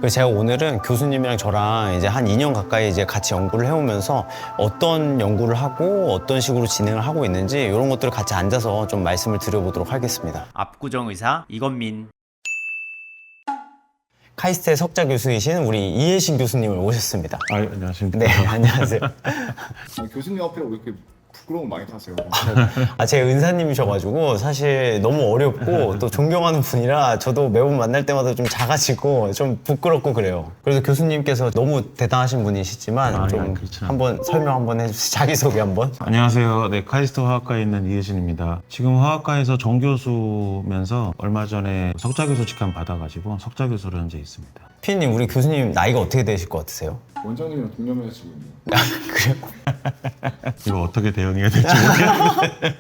그래서 제가 오늘은 교수님이랑 저랑 이제 한 2년 가까이 이제 같이 연구를 해오면서 어떤 연구를 하고 어떤 식으로 진행을 하고 있는지 이런 것들을 같이 앉아서 좀 말씀을 드려보도록 하겠습니다. 압구정 의사 이건민. 카이스트의 석자 교수이신 우리 이혜신 교수님을 모셨습니다. 안녕하십니까. 네, 안녕하세요. 교수님 앞에 왜 이렇게 부끄러움 많이 타세요? 제 은사님이셔가지고 사실 너무 어렵고 또 존경하는 분이라 저도 매번 만날 때마다 좀 작아지고 좀 부끄럽고 그래요. 그래서 교수님께서 너무 대단하신 분이시지만 좀 그렇죠. 한번 설명 한번 해주세요. 자기소개 한번. 안녕하세요. 네, 카이스트 화학과에 있는 이혜신입니다. 지금 화학과에서 정교수면서 얼마 전에 석자 교수 직함 받아가지고 석자 교수로 현재 있습니다. 피디님, 우리 교수님 나이가 어떻게 되실 것 같으세요? 원장님이랑 동년배가 지금 그래요? 이거 어떻게 대응해야 될지 모르겠는데.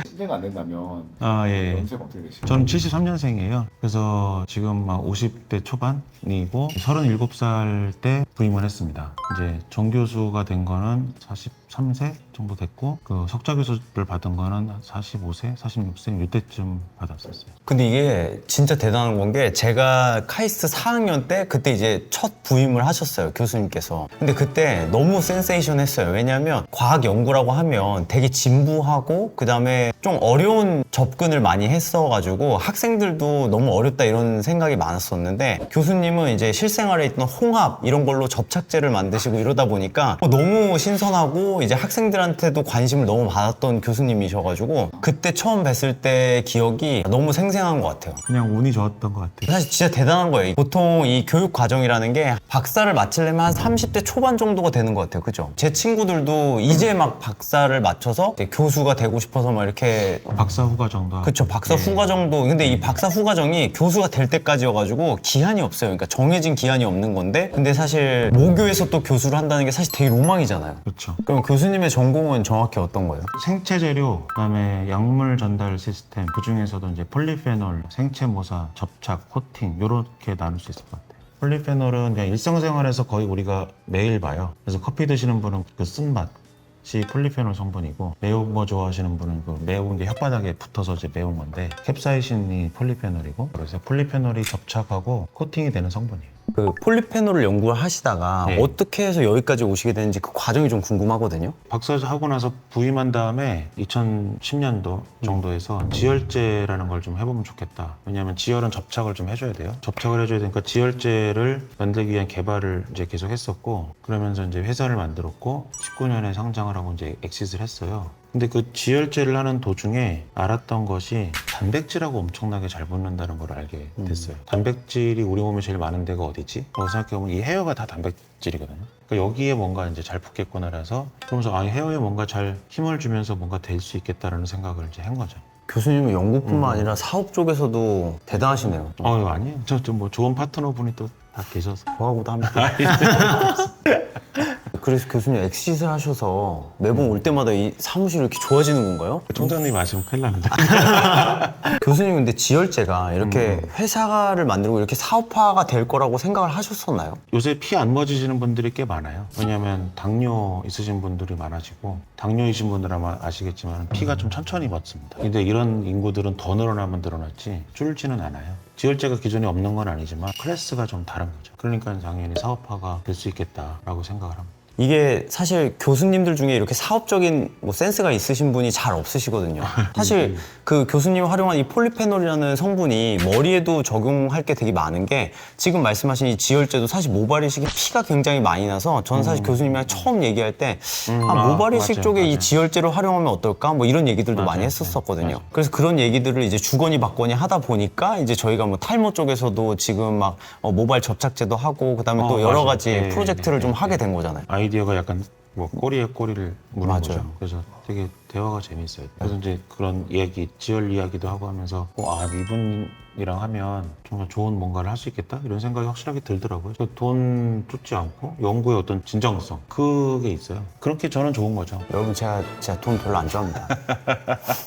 실례가 안 된다면 예. 연세가 어떻게 되시죠? 저는 73년생이에요. 그래서 지금 막 50대 초반이고 37살 때 부임을 했습니다. 이제 정교수가 된 거는 43세 정도 됐고 그 석자 교수를 받은 거는 45세, 46세 이때쯤 받았었어요. 근데 이게 진짜 대단한 건 게 제가 카이스트 4학년 때 그때 이제 첫 부임을 하셨어요, 교수님께서. 근데 그때 너무 센세이션했어요. 왜냐면 과학 연구라고 하면 되게 진부하고 그다음에 좀 어려운 접근을 많이 했어가지고 학생들도 너무 어렵다 이런 생각이 많았었는데 교수님은 이제 실생활에 있던 홍합 이런 걸로 접착제를 만드시고 이러다 보니까 너무 신선하고 이제 학생들한테도 관심을 너무 받았던 교수님이셔가지고 그때 처음 뵀을 때 기억이 너무 생생한 것 같아요. 그냥 운이 좋았던 것 같아요. 사실 진짜 대단한 거예요. 보통 이 교육 과정이라는 게 박사를 마치려면 한 30대 초반 정도가 되는 것 같아요. 그죠? 제 친구들도 이제 막 박사를 마쳐서 이제 교수가 되고 싶어서 막 이렇게 박사 후과 정도 하고. 그쵸, 박사 후과 정도. 근데 이 박사 후과정이 교수가 될 때까지여가지고 기한이 없어요. 그러니까 정해진 기한이 없는 건데 근데 사실 모교에서 또 교수를 한다는 게 사실 되게 로망이잖아요. 그렇죠. 그럼 교수님의 전공은 정확히 어떤 거예요? 생체 재료, 그다음에 약물 전달 시스템, 그 중에서도 이제 폴리페놀, 생체 모사, 접착, 코팅 이렇게 나눌 수 있을 것 같아요. 폴리페놀은 그냥 일상생활에서 거의 우리가 매일 봐요. 그래서 커피 드시는 분은 그 쓴맛이 폴리페놀 성분이고 매운 거 좋아하시는 분은 그 매운 게 혓바닥에 붙어서 이제 매운 건데 캡사이신이 폴리페놀이고 그래서 폴리페놀이 접착하고 코팅이 되는 성분이에요. 그 폴리페놀을 연구를 하시다가 네. 어떻게 해서 여기까지 오시게 되는지 그 과정이 좀 궁금하거든요. 박사 하고 나서 부임한 다음에 2010년도 정도에서 지열제라는 걸 좀 해보면 좋겠다. 왜냐하면 지열은 접착을 좀 해줘야 돼요. 접착을 해줘야 되니까 지열제를 만들기 위한 개발을 이제 계속 했었고 그러면서 이제 회사를 만들었고 19년에 상장을 하고 이제 엑싯을 했어요. 근데 그 지열제를 하는 도중에 알았던 것이 단백질하고 엄청나게 잘 붙는다는 걸 알게 됐어요. 단백질이 우리 몸에 제일 많은 데가 어디지? 라고 생각해보면 이 헤어가 다 단백질이거든요. 그러니까 여기에 뭔가 이제 잘 붙겠구나 해서 그러면서 이 헤어에 뭔가 잘 힘을 주면서 뭔가 될 수 있겠다라는 생각을 이제 한 거죠. 교수님은 연구뿐만 아니라 사업 쪽에서도 대단하시네요. 아니에요. 저 뭐 좋은 파트너 분이 또 다 계셔서. 저하고도 함께. 그래서 교수님 엑싯을 하셔서 매번 올 때마다 이 사무실이 이렇게 좋아지는 건가요? 총장님 아시면 큰일 납니다. 교수님 근데 지열제가 이렇게 회사를 만들고 이렇게 사업화가 될 거라고 생각을 하셨었나요? 요새 피 안 맞으시는 분들이 꽤 많아요. 왜냐하면 당뇨 있으신 분들이 많아지고 당뇨이신 분들은 아마 아시겠지만 피가 좀 천천히 멎습니다. 근데 이런 인구들은 더 늘어나면 늘어났지 줄지는 않아요. 지열제가 기존에 없는 건 아니지만 클래스가 좀 다른 거죠. 그러니까 당연히 사업화가 될 수 있겠다라고 생각을 합니다. 이게 사실 교수님들 중에 이렇게 사업적인 뭐 센스가 있으신 분이 잘 없으시거든요. 사실 그 교수님이 활용한 이 폴리페놀이라는 성분이 머리에도 적용할 게 되게 많은 게 지금 말씀하신 이 지열제도 사실 모발이식이 피가 굉장히 많이 나서 저는 사실 교수님이랑 처음 얘기할 때 모발이식 맞아요, 쪽에 이 맞아요. 지열제를 활용하면 어떨까? 뭐 이런 얘기들도 많이 맞아요. 했었거든요. 맞아요. 그래서 그런 얘기들을 이제 주거니 받거니 하다 보니까 이제 저희가 뭐 탈모 쪽에서도 지금 막 모발 접착제도 하고 그다음에 또 여러 맞아요. 가지 네, 프로젝트를 네, 좀 네, 하게 네. 된 거잖아요. 아이디어가 약간 뭐 꼬리에 꼬리를 무는 맞아요. 거죠. 그래서 되게 대화가 재밌어요. 그래서 이제 그런 이야기, 지열 이야기도 하고 하면서 이분이랑 하면 정말 좋은 뭔가를 할 수 있겠다 이런 생각이 확실하게 들더라고요. 그래서 돈 쫓지 않고 연구의 어떤 진정성 그게 있어요. 그렇게 저는 좋은 거죠. 여러분 제가 돈 별로 안 좋아합니다.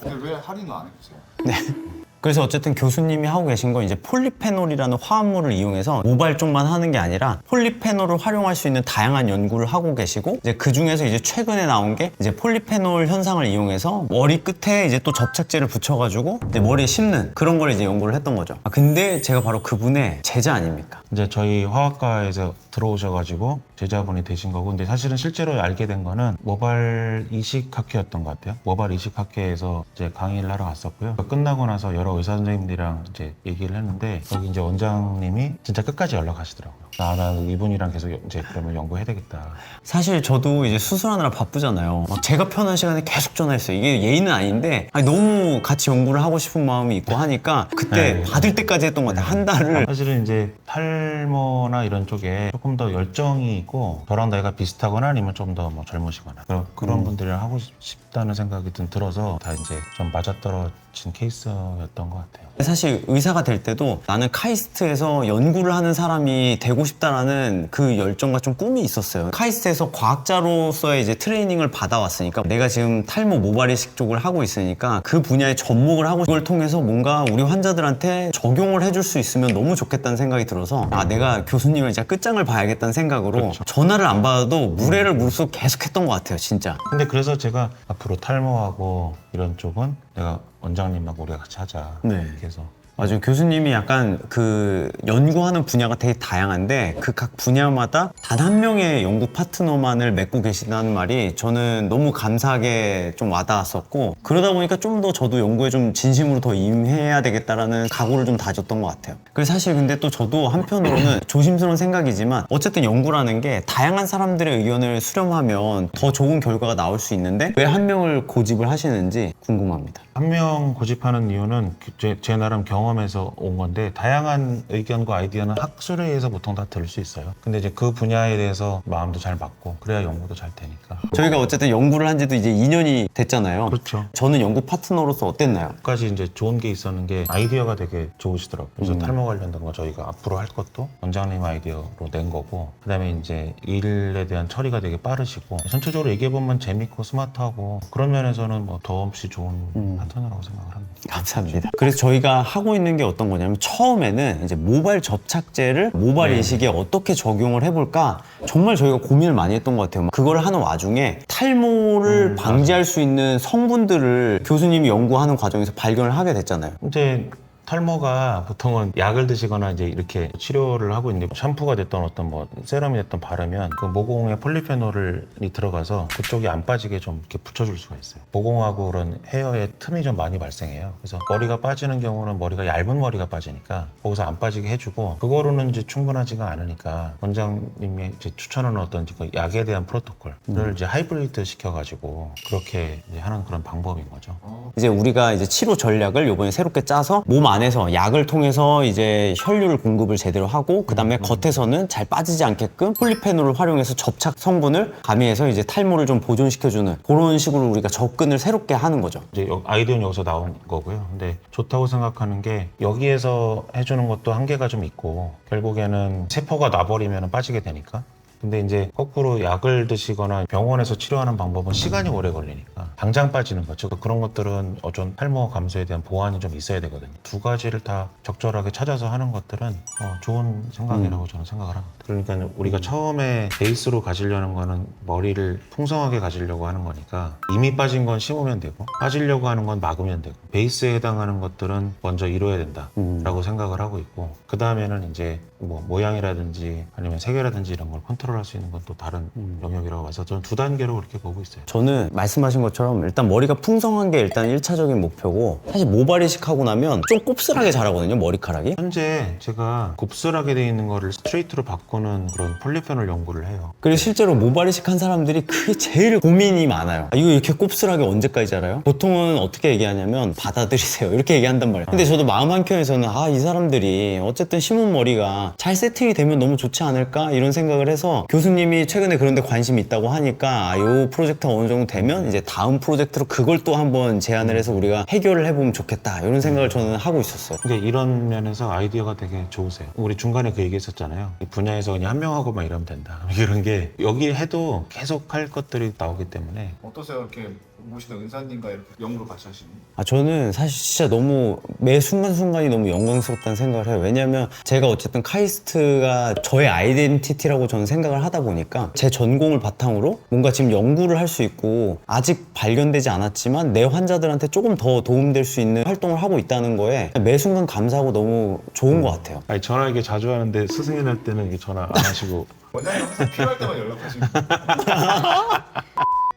근데 왜 할인을 안 해주세요? 그래서 어쨌든 교수님이 하고 계신 건 이제 폴리페놀이라는 화합물을 이용해서 모발 쪽만 하는 게 아니라 폴리페놀을 활용할 수 있는 다양한 연구를 하고 계시고, 이제 그 중에서 이제 최근에 나온 게 이제 폴리페놀 현상을 이용해서 머리 끝에 이제 또 접착제를 붙여가지고 이제 머리에 심는 그런 걸 이제 연구를 했던 거죠. 근데 제가 바로 그분의 제자 아닙니까? 이제 저희 화학과에서 들어오셔가지고 제자분이 되신 거고, 근데 사실은 실제로 알게 된 거는 모발 이식학회였던 것 같아요. 모발 이식학회에서 이제 강의를 하러 갔었고요. 끝나고 나서 여러 의사 선생님들이랑 이제 얘기를 했는데, 여기 이제 원장님이 진짜 끝까지 연락하시더라고요. 나 이분이랑 계속 이제 그러면 연구해야 되겠다. 사실 저도 이제 수술하느라 바쁘잖아요. 제가 편한 시간에 계속 전화했어요. 이게 예의는 아닌데 너무 같이 연구를 하고 싶은 마음이 있고 하니까 그때 네. 받을 때까지 했던 것 같아요. 한 달을. 사실은 이제 탈모나 이런 쪽에 조금 더 열정이 있고, 저랑 나이가 비슷하거나 아니면 좀 더 뭐 젊으시거나 그런 분들이랑 하고 싶다는 생각이 들어서 다 이제 좀 맞아떨어진 케이스였던 것 같아요. 사실 의사가 될 때도 나는 카이스트에서 연구를 하는 사람이 되고 싶다라는 그 열정과 좀 꿈이 있었어요. 카이스트에서 과학자로서의 이제 트레이닝을 받아왔으니까, 내가 지금 탈모 모발 이식 쪽을 하고 있으니까 그 분야에 접목을 하고, 그걸 통해서 뭔가 우리 환자들한테 적용을 해줄 수 있으면 너무 좋겠다는 생각이 들어서 내가 교수님을 진짜 끝장을 봐야겠다는 생각으로 그렇죠. 전화를 안 받아도 무례를 무릅쓰고 계속 했던 것 같아요, 진짜. 근데 그래서 제가 앞으로 탈모하고 이런 쪽은 내가 원장님하고 우리가 같이 하자. 네. 이렇게 해서. 맞아요. 교수님이 약간 그 연구하는 분야가 되게 다양한데 그 각 분야마다 단 한 명의 연구 파트너만을 맺고 계시다는 말이 저는 너무 감사하게 좀 와닿았었고, 그러다 보니까 좀 더 저도 연구에 좀 진심으로 더 임해야 되겠다라는 각오를 좀 다졌던 것 같아요. 그래서 사실 근데 또 저도 한편으로는 조심스러운 생각이지만, 어쨌든 연구라는 게 다양한 사람들의 의견을 수렴하면 더 좋은 결과가 나올 수 있는데 왜 한 명을 고집을 하시는지 궁금합니다. 한 명 고집하는 이유는 제 나름 경험에서 온 건데, 다양한 의견과 아이디어는 학술에 의해서 보통 다 들을 수 있어요. 근데 이제 그 분야에 대해서 마음도 잘 맞고 그래야 연구도 잘 되니까. 저희가 어쨌든 연구를 한 지도 이제 2년이 됐잖아요. 그렇죠. 저는 연구 파트너로서 어땠나요? 까지 이제 좋은 게 있었는 게 아이디어가 되게 좋으시더라고요. 그래서 탈모 관련된 거 저희가 앞으로 할 것도 원장님 아이디어로 낸 거고, 그다음에 이제 일에 대한 처리가 되게 빠르시고, 전체적으로 얘기해보면 재밌고 스마트하고, 그런 면에서는 뭐 더없이 좋은 파트너라고 생각을 합니다. 감사합니다. 그래서 저희가 하고 있는 게 어떤 거냐면, 처음에는 이제 모발 접착제를 모발 이식에 어떻게 적용을 해볼까 정말 저희가 고민을 많이 했던 것 같아요. 그걸 하는 와중에 탈모를 방지할 수 있는 성분들을 교수님이 연구하는 과정에서 발견을 하게 됐잖아요. 이제 탈모가 보통은 약을 드시거나 이제 이렇게 치료를 하고 있는데, 샴푸가 됐던 어떤 뭐 세럼이 됐던 바르면 그 모공에 폴리페놀이 들어가서 그쪽이 안 빠지게 좀 이렇게 붙여줄 수가 있어요. 모공하고 그런 헤어에 틈이 좀 많이 발생해요. 그래서 머리가 빠지는 경우는 머리가 얇은 머리가 빠지니까 거기서 안 빠지게 해주고, 그거로는 이제 충분하지가 않으니까 원장님이 이제 추천하는 어떤 그 약에 대한 프로토콜을 이제 하이브리드 시켜가지고 그렇게 이제 하는 그런 방법인 거죠. 이제 우리가 이제 치료 전략을 요번에 새롭게 짜서 몸 안에서 약을 통해서 이제 혈류를 공급을 제대로 하고, 그 다음에 겉에서는 잘 빠지지 않게끔 폴리페놀을 활용해서 접착 성분을 가미해서 이제 탈모를 좀 보존시켜주는 그런 식으로 우리가 접근을 새롭게 하는 거죠. 이제 아이디어는 여기서 나온 거고요. 근데 좋다고 생각하는 게, 여기에서 해주는 것도 한계가 좀 있고, 결국에는 세포가 나버리면 빠지게 되니까. 근데 이제 거꾸로 약을 드시거나 병원에서 치료하는 방법은 시간이 오래 걸리니까 당장 빠지는 거죠. 그런 것들은 어떤 탈모 감소에 대한 보완이 좀 있어야 되거든요. 두 가지를 다 적절하게 찾아서 하는 것들은 좋은 생각이라고 저는 생각을 합니다. 그러니까 우리가 처음에 베이스로 가지려는 거는 머리를 풍성하게 가지려고 하는 거니까, 이미 빠진 건 심으면 되고 빠지려고 하는 건 막으면 되고, 베이스에 해당하는 것들은 먼저 이뤄야 된다라고 생각을 하고 있고, 그 다음에는 이제 뭐 모양이라든지 아니면 색이라든지 이런 걸 컨트롤할 수 있는 건 또 다른 영역이라고 봐서 저는 두 단계로 그렇게 보고 있어요. 저는 말씀하신 것처럼 일단 머리가 풍성한 게 일단 1차적인 목표고, 사실 모발 이식하고 나면 좀 곱슬하게 자라거든요, 머리카락이. 현재 제가 곱슬하게 돼 있는 거를 스트레이트로 바꾸는 그런 폴리페놀 연구를 해요. 그리고 실제로 모발 이식한 사람들이 그게 제일 고민이 많아요. 이거 이렇게 곱슬하게 언제까지 자라요? 보통은 어떻게 얘기하냐면 받아들이세요, 이렇게 얘기한단 말이에요. 근데 저도 마음 한켠에서는 이 사람들이 어쨌든 심은 머리가 잘 세팅이 되면 너무 좋지 않을까 이런 생각을 해서, 교수님이 최근에 그런 데 관심이 있다고 하니까 이 프로젝트가 어느 정도 되면 이제 다음 프로젝트로 그걸 또 한번 제안을 해서 우리가 해결을 해보면 좋겠다, 이런 생각을 저는 하고 있었어요. 근데 이런 면에서 아이디어가 되게 좋으세요. 우리 중간에 그 얘기했었잖아요. 이 분야에서 그냥 한 명하고만 일하면 된다. 이런 게 여기 해도 계속 할 것들이 나오기 때문에. 어떠세요? 이렇게 모시는 은사님과 이렇게 연구를 같이 하시는. 저는 사실 진짜 너무 매 순간순간이 너무 영광스럽다는 생각을 해요. 왜냐면 제가 어쨌든 카이스트가 저의 아이덴티티라고 저는 생각을 하다 보니까 제 전공을 바탕으로 뭔가 지금 연구를 할 수 있고 아직 발견되지 않았지만 내 환자들한테 조금 더 도움될 수 있는 활동을 하고 있다는 거에 매 순간 감사하고 너무 좋은 것 같아요. 아니 전화 이게 자주 하는데 스승이 날 때는 이게 전화 안 하시고 원장님 항상 필요할 때만 연락하시면.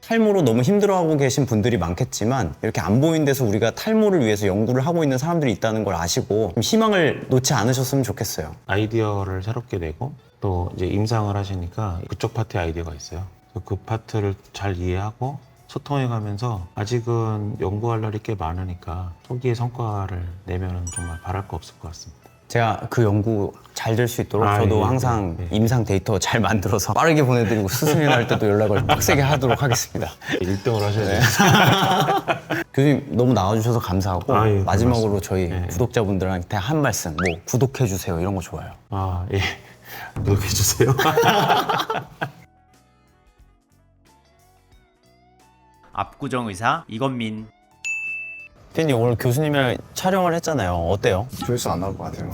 탈모로 너무 힘들어하고 계신 분들이 많겠지만 이렇게 안 보이는 데서 우리가 탈모를 위해서 연구를 하고 있는 사람들이 있다는 걸 아시고 좀 희망을 놓지 않으셨으면 좋겠어요. 아이디어를 새롭게 내고 또 이제 임상을 하시니까 그쪽 파트에 아이디어가 있어요. 그래서 그 파트를 잘 이해하고 소통해가면서 아직은 연구할 날이 꽤 많으니까 초기의 성과를 내면은 정말 바랄 거 없을 것 같습니다. 제가 그 연구 잘 될 수 있도록 저도 예, 항상 예. 임상 데이터 잘 만들어서 빠르게 보내드리고 스승이 날 때도 연락을 빡세게 하도록 하겠습니다. 1등을 하셔야 돼요. 교수님 너무 나와주셔서 감사하고 아, 예, 마지막으로 고맙습니다. 저희 예. 구독자분들한테 한 말씀 뭐 구독해주세요 이런 거 좋아요. 아, 예. 구독해주세요. 압구정 의사 이건민. 피디님 오늘 교수님이랑 촬영을 했잖아요. 어때요? 조회수 안 나올 것 같아요.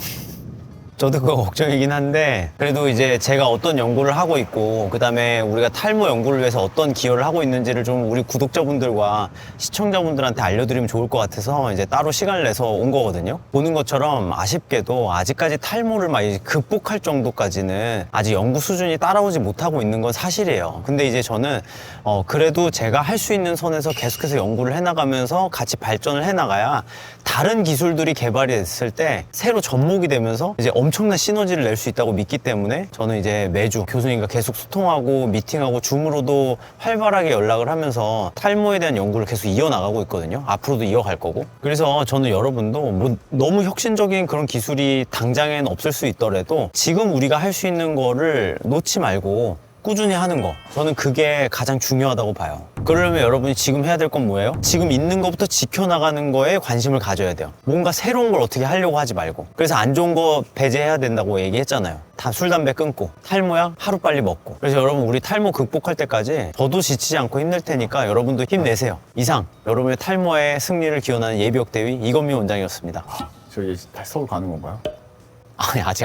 저도 그거 걱정이긴 한데 그래도 이제 제가 어떤 연구를 하고 있고 그다음에 우리가 탈모 연구를 위해서 어떤 기여를 하고 있는지를 좀 우리 구독자분들과 시청자분들한테 알려드리면 좋을 것 같아서 이제 따로 시간을 내서 온 거거든요. 보는 것처럼 아쉽게도 아직까지 탈모를 막 이제 극복할 정도까지는 아직 연구 수준이 따라오지 못하고 있는 건 사실이에요. 근데 이제 저는 그래도 제가 할 수 있는 선에서 계속해서 연구를 해나가면서 같이 발전을 해나가야 다른 기술들이 개발이 됐을 때 새로 접목이 되면서 이제 엄청난 시너지를 낼 수 있다고 믿기 때문에 저는 이제 매주 교수님과 계속 소통하고 미팅하고 줌으로도 활발하게 연락을 하면서 탈모에 대한 연구를 계속 이어나가고 있거든요. 앞으로도 이어갈 거고. 그래서 저는 여러분도 뭐 너무 혁신적인 그런 기술이 당장엔 없을 수 있더라도 지금 우리가 할 수 있는 거를 놓지 말고 꾸준히 하는 거, 저는 그게 가장 중요하다고 봐요. 그러려면 여러분이 지금 해야 될 건 뭐예요? 지금 있는 것부터 지켜나가는 거에 관심을 가져야 돼요. 뭔가 새로운 걸 어떻게 하려고 하지 말고. 그래서 안 좋은 거 배제해야 된다고 얘기했잖아요. 다 술, 담배 끊고 탈모약 하루빨리 먹고. 그래서 여러분 우리 탈모 극복할 때까지 저도 지치지 않고 힘낼 테니까 여러분도 힘내세요. 이상 여러분의 탈모의 승리를 기원하는 예비역 대위 이건민 원장이었습니다. 저희 다시 서울 가는 건가요? 아니 아직